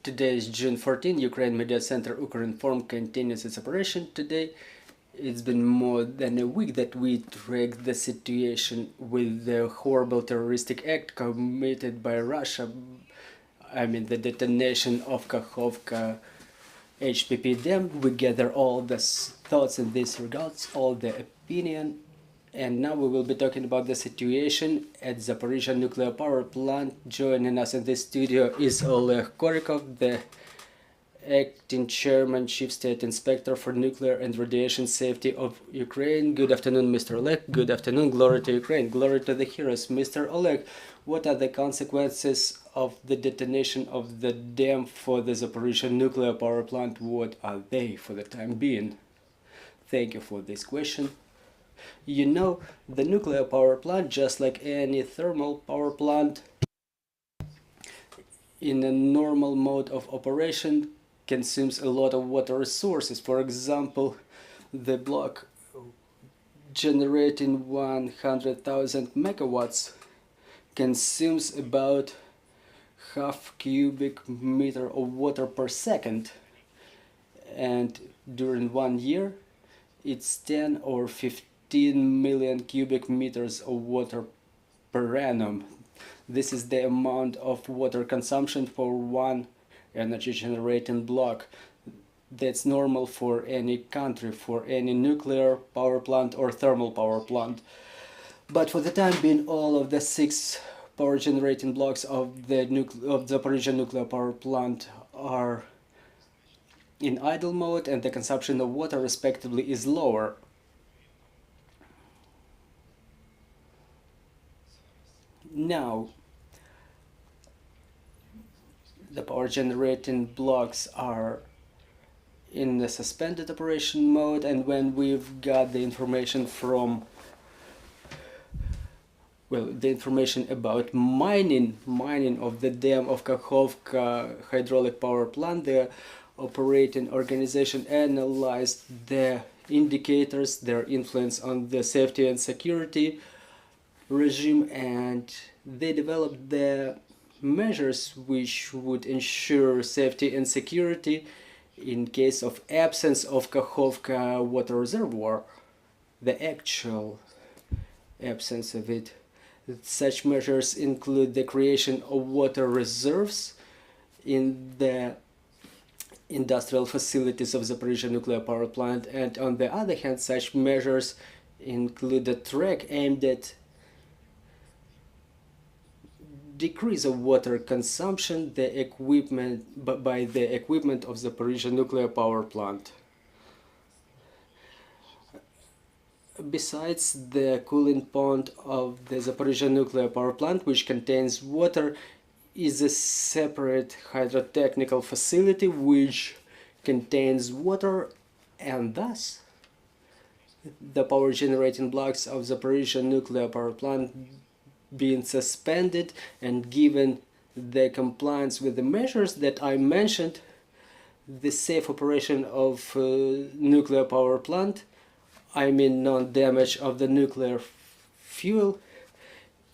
Today is June 14. Ukraine Media Center Ukrinform continues its operation today. It's been more than a week that we tracked the situation with the horrible terroristic act committed by Russia. The detonation of Kakhovskaya HPP dam. We gather all the thoughts in this regards, all the opinion, and now we will be talking about the situation at Zaporizhzhia nuclear power plant. Joining us in this studio is Oleg Korikov, the acting chairman, chief state inspector for nuclear and radiation safety of Ukraine. Good afternoon, Mr. Oleg. Good afternoon. Glory to Ukraine. Glory to the heroes. Mr. Oleg, what are the consequences of the detonation of the dam for the Zaporizhzhia nuclear power plant? What are they for the time being? Thank you for this question. You know, the nuclear power plant, just like any thermal power plant, in a normal mode of operation, consumes a lot of water resources. For example, the block generating 100,000 megawatts consumes about half cubic meter of water per second, and during 1 year it's 10 or 15 million cubic meters of water per annum. This is the amount of water consumption for one energy generating block. That's normal for any country, for any nuclear power plant or thermal power plant. But for the time being, all of the 6 power generating blocks of the Zaporizhzhia nuclear power plant are in idle mode, and the consumption of water respectively is lower. Now, the power generating blocks are in the suspended operation mode, and when we've got the information from the information about mining of the dam of Kakhovskaya hydraulic power plant, the operating organization analyzed the indicators, their influence on the safety and security regime, and they developed the measures which would ensure safety and security in case of absence of Kakhovskaya water reservoir, the actual absence of it. Such measures include the creation of water reserves in the industrial facilities of Zaporizhzhia nuclear power plant, and on the other hand, such measures include a track aimed at decrease of water consumption by the equipment of Zaporizhzhia nuclear power plant. Besides, the cooling pond of the Zaporizhzhia nuclear power plant, which contains water, is a separate hydrotechnical facility which contains water, and thus the power generating blocks of Zaporizhzhia nuclear power plant being suspended, and given the compliance with the measures that I mentioned, the safe operation of nuclear power plant, non-damage of the nuclear fuel,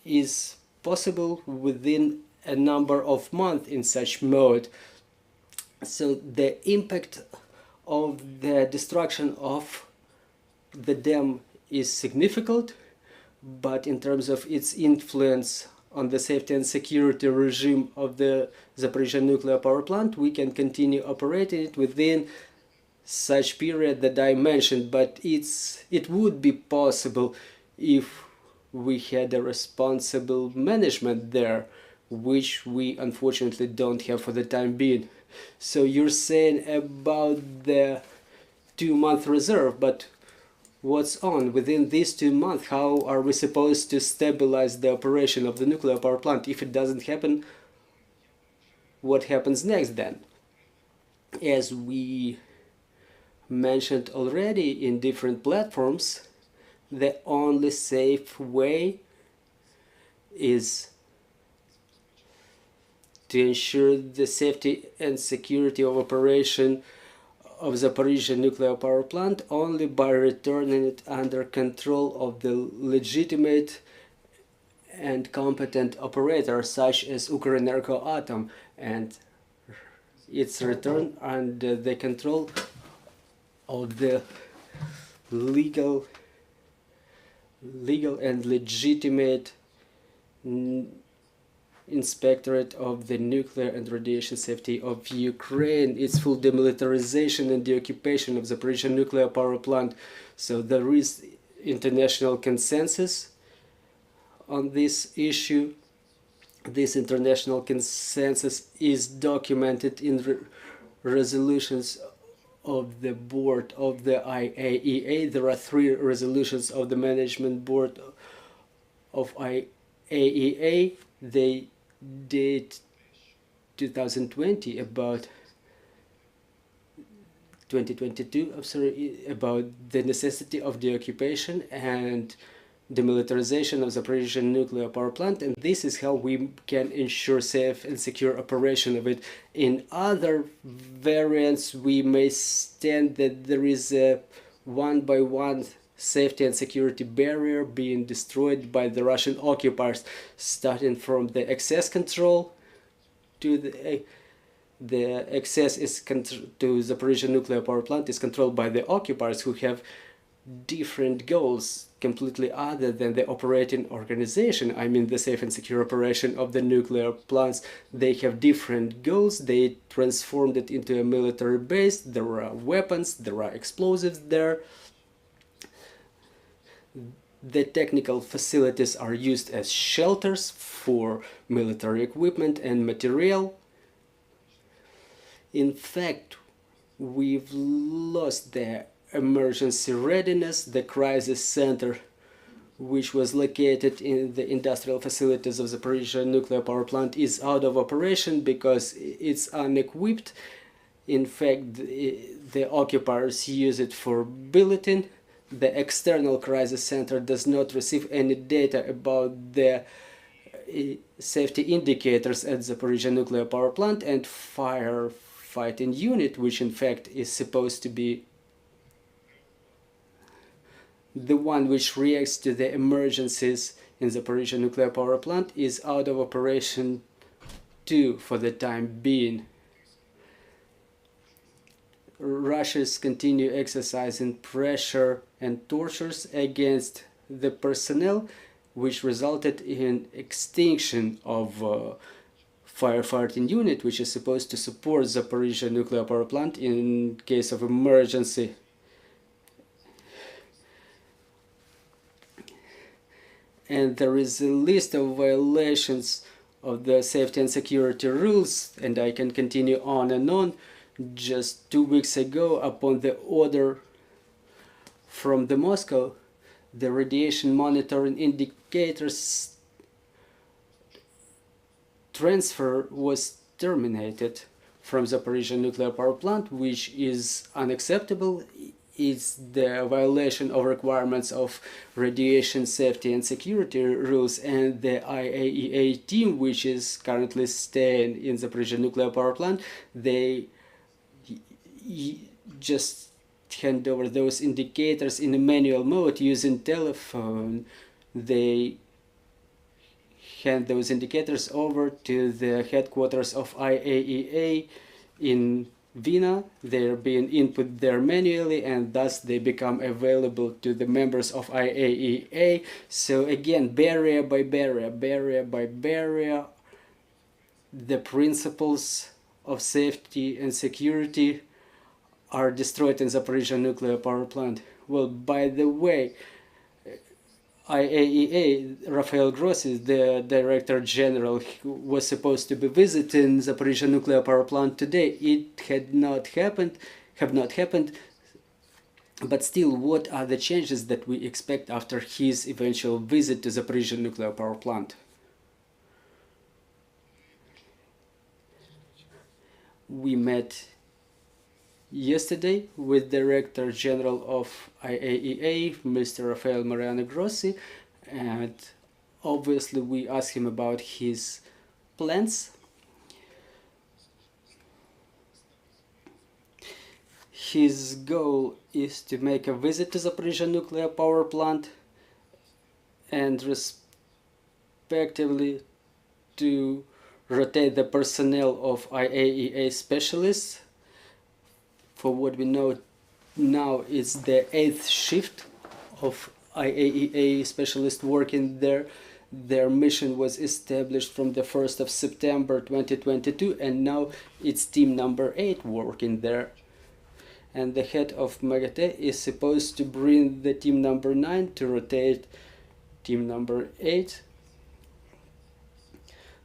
is possible within a number of months in such mode. So the impact of the destruction of the dam is significant, but in terms of its influence on the safety and security regime of the Zaporizhzhia nuclear power plant, we can continue operating it within such period that I mentioned. But it would be possible if we had a responsible management there, which we unfortunately don't have for the time being. So you're saying about the 2-month reserve, but what's on within these 2 months? How are we supposed to stabilize the operation of the nuclear power plant? If it doesn't happen, what happens next then? As we mentioned already in different platforms, the only safe way is to ensure the safety and security of operation of Zaporizhzhia nuclear power plant only by returning it under control of the legitimate and competent operator such as Ukrinform, and its return under the control of the legal and legitimate Inspectorate of the Nuclear and Radiation Safety of Ukraine, its full demilitarization and the occupation of Zaporizhzhia nuclear power plant. So there is international consensus on this issue. This international consensus is documented in resolutions of the board of the IAEA. There are 3 resolutions of the management board of IAEA. They date 2020 about 2022, I'm sorry, about the necessity of the occupation and demilitarization of Zaporizhzhia nuclear power plant, and this is how we can ensure safe and secure operation of it. In other variants, we may stand that there is a one-by-one safety and security barrier being destroyed by the Russian occupiers, starting from the access control to the access is to Zaporizhzhia nuclear power plant is controlled by the occupiers, who have different goals completely other than the operating organization. I mean the safe and secure operation of the nuclear plants. They have different goals. They transformed it into a military base. There are weapons, there are explosives there. The technical facilities are used as shelters for military equipment and material. In fact, we've lost the emergency readiness. The crisis center, which was located in the industrial facilities of Zaporizhzhia nuclear power plant, is out of operation because it's unequipped. In fact, the occupiers use it for billeting. The external crisis center does not receive any data about the safety indicators at Zaporizhzhia nuclear power plant, and firefighting unit, which in fact is supposed to be the one which reacts to the emergencies in Zaporizhzhia nuclear power plant, is out of operation too for the time being. Russians continue exercising pressure and tortures against the personnel, which resulted in extinction of firefighting unit, which is supposed to support Zaporizhzhia nuclear power plant in case of emergency. And there is a list of violations of the safety and security rules, and I can continue on and on. Just 2 weeks ago, upon the order from the Moscow, the radiation monitoring indicators transfer was terminated from Zaporizhzhia nuclear power plant, which is unacceptable. It's the violation of requirements of radiation safety and security rules, and the IAEA team, which is currently staying in Zaporizhzhia nuclear power plant, they just hand over those indicators in a manual mode using telephone. They hand those indicators over to the headquarters of IAEA in Vienna. They're being input there manually, and thus they become available to the members of IAEA. So again, barrier by barrier, the principles of safety and security are destroyed in Zaporizhzhia nuclear power plant. Well, by the way, IAEA, Rafael Grossi, the Director General, was supposed to be visiting Zaporizhzhia nuclear power plant today. It have not happened, but still, what are the changes that we expect after his eventual visit to Zaporizhzhia nuclear power plant? We met yesterday with Director General of IAEA, Mr. Rafael Mariano Grossi, and obviously we asked him about his plans. His goal is to make a visit to Zaporizhzhia nuclear power plant and respectively to rotate the personnel of IAEA specialists. For what we know now, it's the 8th shift of IAEA specialists working there. Their mission was established from the 1st of September 2022, and now it's team number 8 working there. And the head of MAGATE is supposed to bring the team number 9 to rotate team number 8.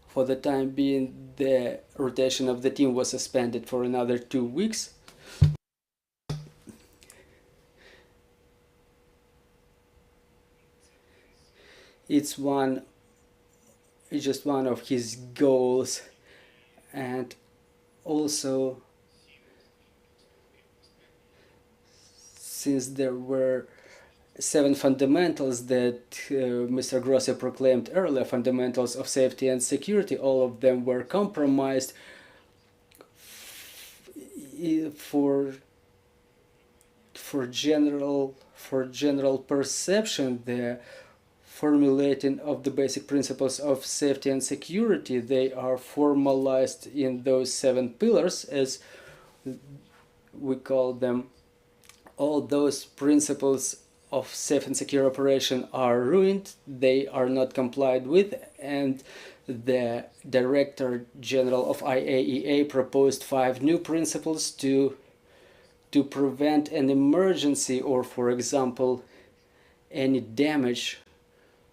For the time being, the rotation of the team was suspended for another 2 weeks. It's just one of his goals, and also since there were 7 fundamentals that Mr. Grossi proclaimed earlier, fundamentals of safety and security, all of them were compromised. For general perception, the formulating of the basic principles of safety and security, they are formalized in those 7 pillars, as we call them. All those principles of safe and secure operation are ruined, they are not complied with, and the Director General of IAEA proposed 5 new principles to prevent an emergency, or for example any damage,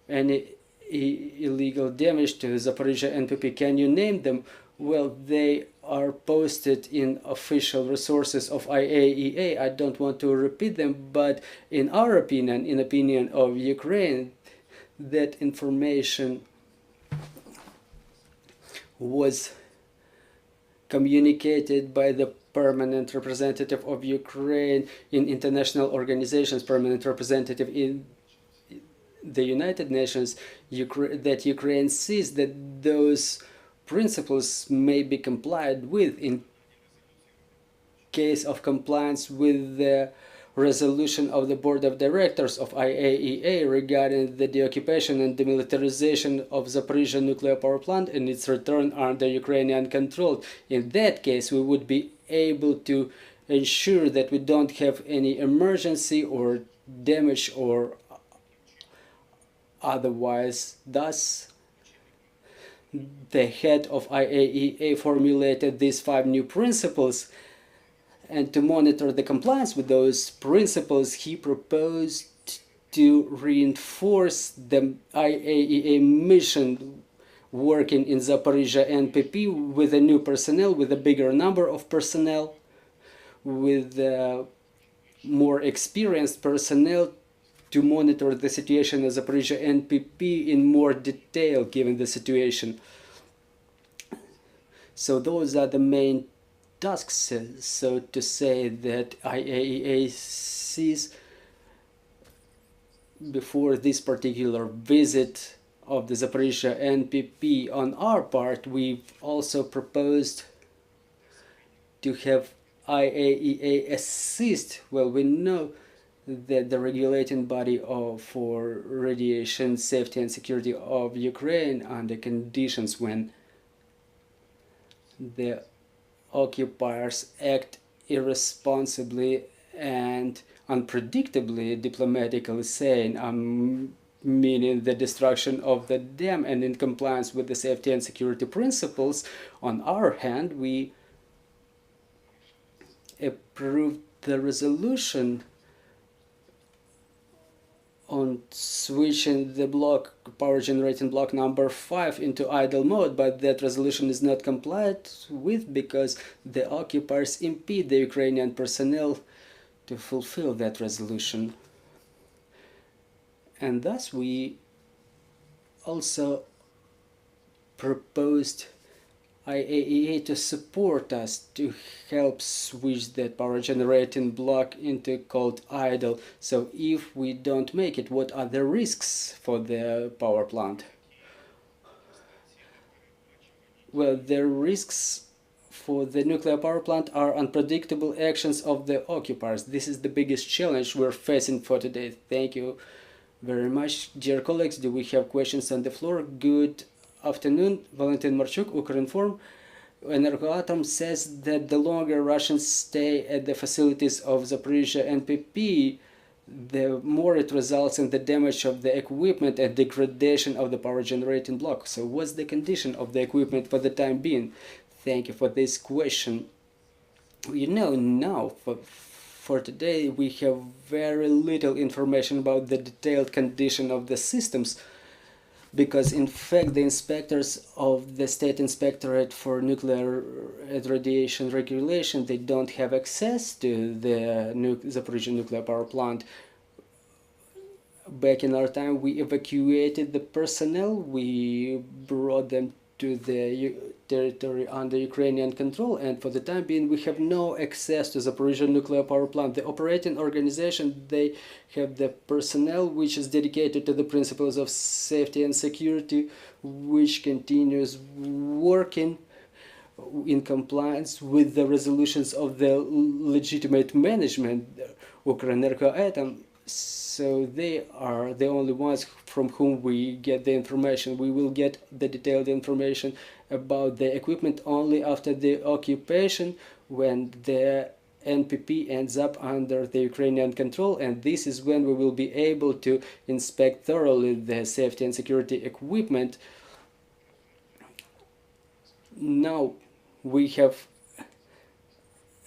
any illegal damage to Zaporizhzhia NPP. Can you name them? Well, they are posted in official resources of IAEA. I don't want to repeat them, but in our opinion, in opinion of Ukraine, that information was communicated by the permanent representative of Ukraine in international organizations, permanent representative in the United Nations, that Ukraine sees that those principles may be complied with in case of compliance with the resolution of the Board of Directors of IAEA regarding the deoccupation and demilitarization of Zaporizhzhia nuclear power plant and its return under Ukrainian control. In that case, we would be able to ensure that we don't have any emergency or damage or otherwise. Thus, the head of IAEA formulated these 5 new principles, and to monitor the compliance with those principles, he proposed to reinforce the IAEA mission working in Zaporizhzhia NPP with a new personnel, with a bigger number of personnel, with more experienced personnel to monitor the situation of Zaporizhzhia NPP in more detail given the situation. So those are the main tasks, so to say, that IAEA sees before this particular visit of the Zaporizhzhia NPP. On our part, we've also proposed to have IAEA assist. Well, we know that the regulating body for radiation safety and security of Ukraine, under conditions when the occupiers act irresponsibly and unpredictably, diplomatically saying, meaning the destruction of the dam, and in compliance with the safety and security principles. On our hand, we approved the resolution on switching the power generating block number 5 into idle mode, but that resolution is not complied with because the occupiers impede the Ukrainian personnel to fulfill that resolution. And thus we also proposed IAEA to support us to help switch that power generating block into cold idle. So if we don't make it, what are the risks for the power plant? Well, the risks for the nuclear power plant are unpredictable actions of the occupiers. This is the biggest challenge we're facing for today. Thank you very much, dear colleagues. Do we have questions on the floor? Good afternoon, Valentin Marchuk, Ukrinform, Energoatom says that the longer Russians stay at the facilities of Zaporizhzhia NPP, the more it results in the damage of the equipment and degradation of the power generating block. So what's the condition of the equipment for the time being? Thank you for this question. You know, now for today we have very little information about the detailed condition of the systems, because in fact the inspectors of the State Inspectorate for Nuclear and Radiation Regulation, they don't have access to the Zaporizhzhia nuclear power plant. Back in our time, we evacuated the personnel, we brought them to the territory under Ukrainian control, and for the time being we have no access to Zaporizhzhia nuclear power plant. The operating organization, they have the personnel which is dedicated to the principles of safety and security, which continues working in compliance with the resolutions of the legitimate management, Ukrinform. So they are the only ones from whom we get the information. We will get the detailed information about the equipment only after the occupation, when the NPP ends up under the Ukrainian control, and this is when we will be able to inspect thoroughly the safety and security equipment. Now we have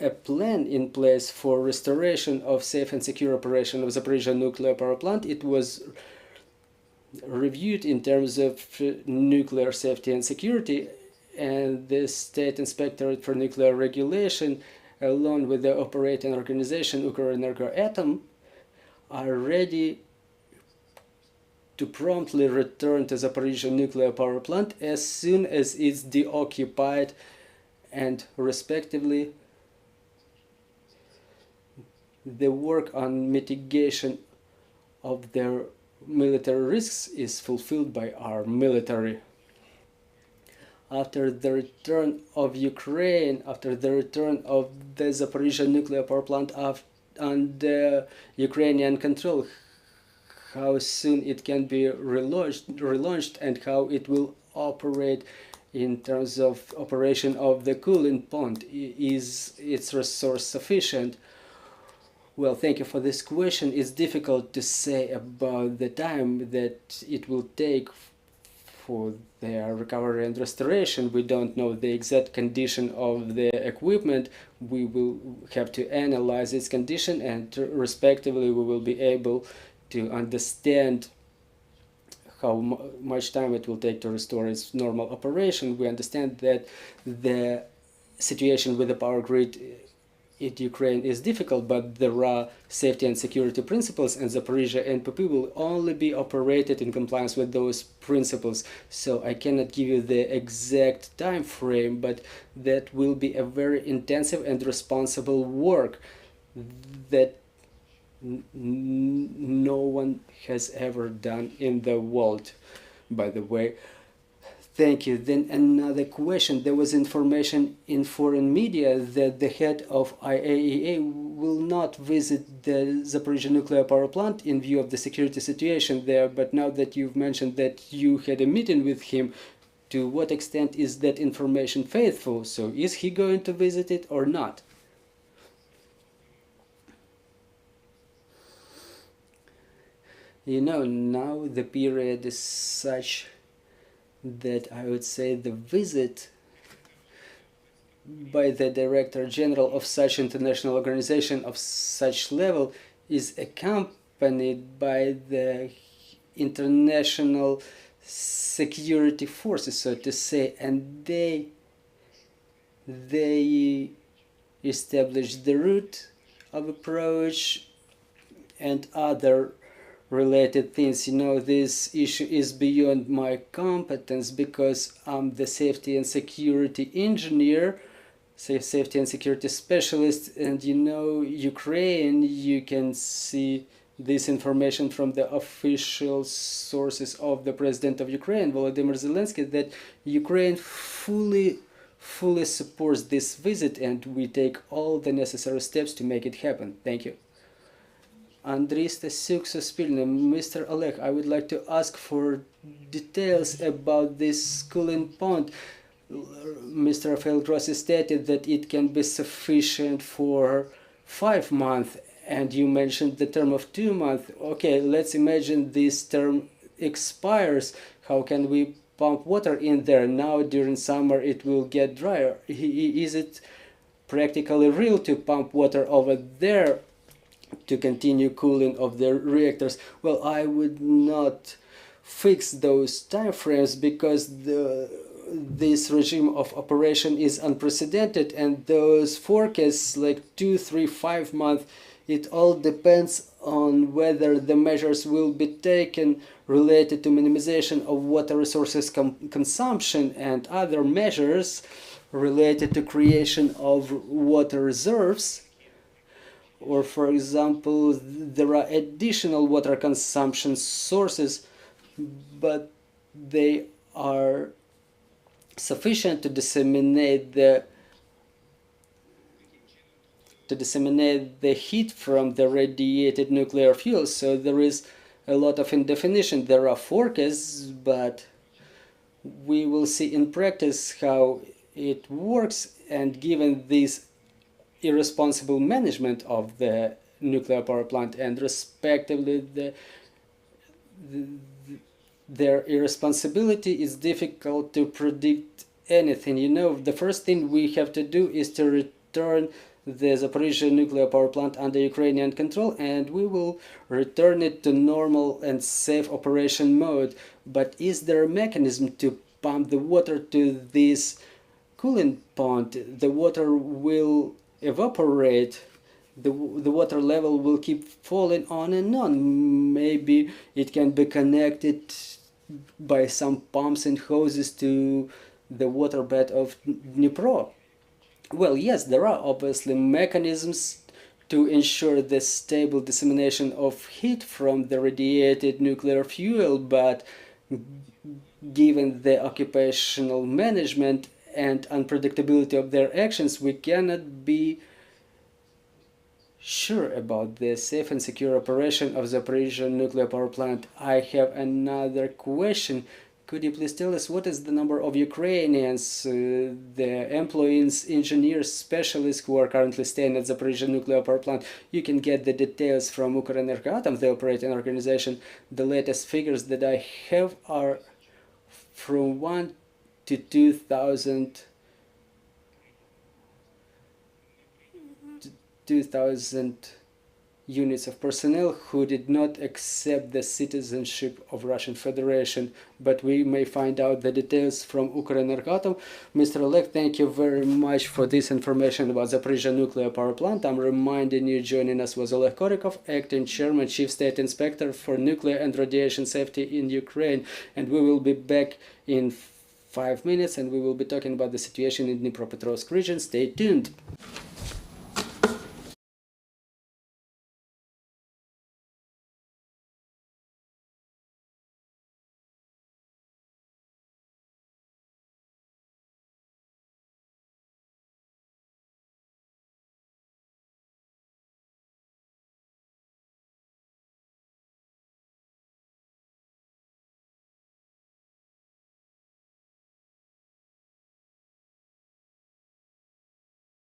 a plan in place for restoration of safe and secure operation of Zaporizhzhia nuclear power plant. It was reviewed in terms of nuclear safety and security, and the State Inspectorate for Nuclear Regulation, along with the operating organization Ukrinform, are ready to promptly return to Zaporizhzhia nuclear power plant as soon as it's deoccupied, and respectively the work on mitigation of their military risks is fulfilled by our military. After the return of Ukraine, after the return of the Zaporizhzhia nuclear power plant under Ukrainian control, how soon it can be relaunched and how it will operate in terms of operation of the cooling pond. Is its resource sufficient? Well, thank you for this question. It's difficult to say about the time that it will take for their recovery and restoration. We don't know the exact condition of the equipment. We will have to analyze its condition, and respectively we will be able to understand how much time it will take to restore its normal operation. We understand that the situation with the power grid in Ukraine is difficult, but there are safety and security principles, and Zaporizhzhia NPP will only be operated in compliance with those principles. So I cannot give you the exact time frame, but that will be a very intensive and responsible work that no one has ever done in the world, by the way. Thank you. Then another question. There was information in foreign media that the head of IAEA will not visit the Zaporizhzhia nuclear power plant in view of the security situation there, but now that you've mentioned that you had a meeting with him, to what extent is that information faithful? So is he going to visit it or not? You know, now the period is such that I would say the visit by the Director General of such international organization of such level is accompanied by the international security forces, so to say, and they establish the route of approach and other related things. You know, this issue is beyond my competence because I'm the safety and security engineer, safety and security specialist, and you know, Ukraine, you can see this information from the official sources of the President of Ukraine, Volodymyr Zelensky, that Ukraine fully supports this visit, and we take all the necessary steps to make it happen. Thank you. Андрій Стасюк, Суспільне. Mr. Oleg, I would like to ask for details about this cooling pond. Mr. Rafael Grossi stated that it can be sufficient for 5 months, and you mentioned the term of 2 months. Okay, let's imagine this term expires. How can we pump water in there? Now during summer it will get drier. Is it practically real to pump water over there to continue cooling of the reactors? Well, I would not fix those time frames because this regime of operation is unprecedented, and those forecasts like 2, 3, 5 months, it all depends on whether the measures will be taken related to minimization of water resources consumption and other measures related to creation of water reserves. Or for example, there are additional water consumption sources, but they are sufficient to disseminate the heat from the radiated nuclear fuel. So there is a lot of indefinition. There are forecasts, but we will see in practice how it works, and given this irresponsible management of the nuclear power plant and respectively their irresponsibility, is difficult to predict anything. You know, the first thing we have to do is to return the Zaporizhzhia nuclear power plant under Ukrainian control, and we will return it to normal and safe operation mode. But is there a mechanism to pump the water to this cooling pond? The water will evaporate, the water level will keep falling on and on. Maybe it can be connected by some pumps and hoses to the waterbed of Dnipro. Well, yes, there are obviously mechanisms to ensure the stable dissemination of heat from the radiated nuclear fuel, but given the occupational management and unpredictability of their actions, we cannot be sure about the safe and secure operation of the Zaporizhzhia nuclear power plant. I have another question. Could you please tell us what is the number of Ukrainians, the employees, engineers, specialists who are currently staying at the Zaporizhzhia nuclear power plant? You can get the details from Ukrinform, the operating organization. The latest figures that I have are from 1 to 2,000 units of personnel who did not accept the citizenship of Russian Federation, but we may find out the details from Ukrinform. Mr. Oleg, thank you very much for this information about Zaporizhzhia nuclear power plant. I'm reminding you joining us was Oleg Korikov, Acting Chairman, Chief State Inspector for Nuclear and Radiation Safety in Ukraine, and we will be back in 5 minutes and we will be talking about the situation in Dnipropetrovsk region. Stay tuned.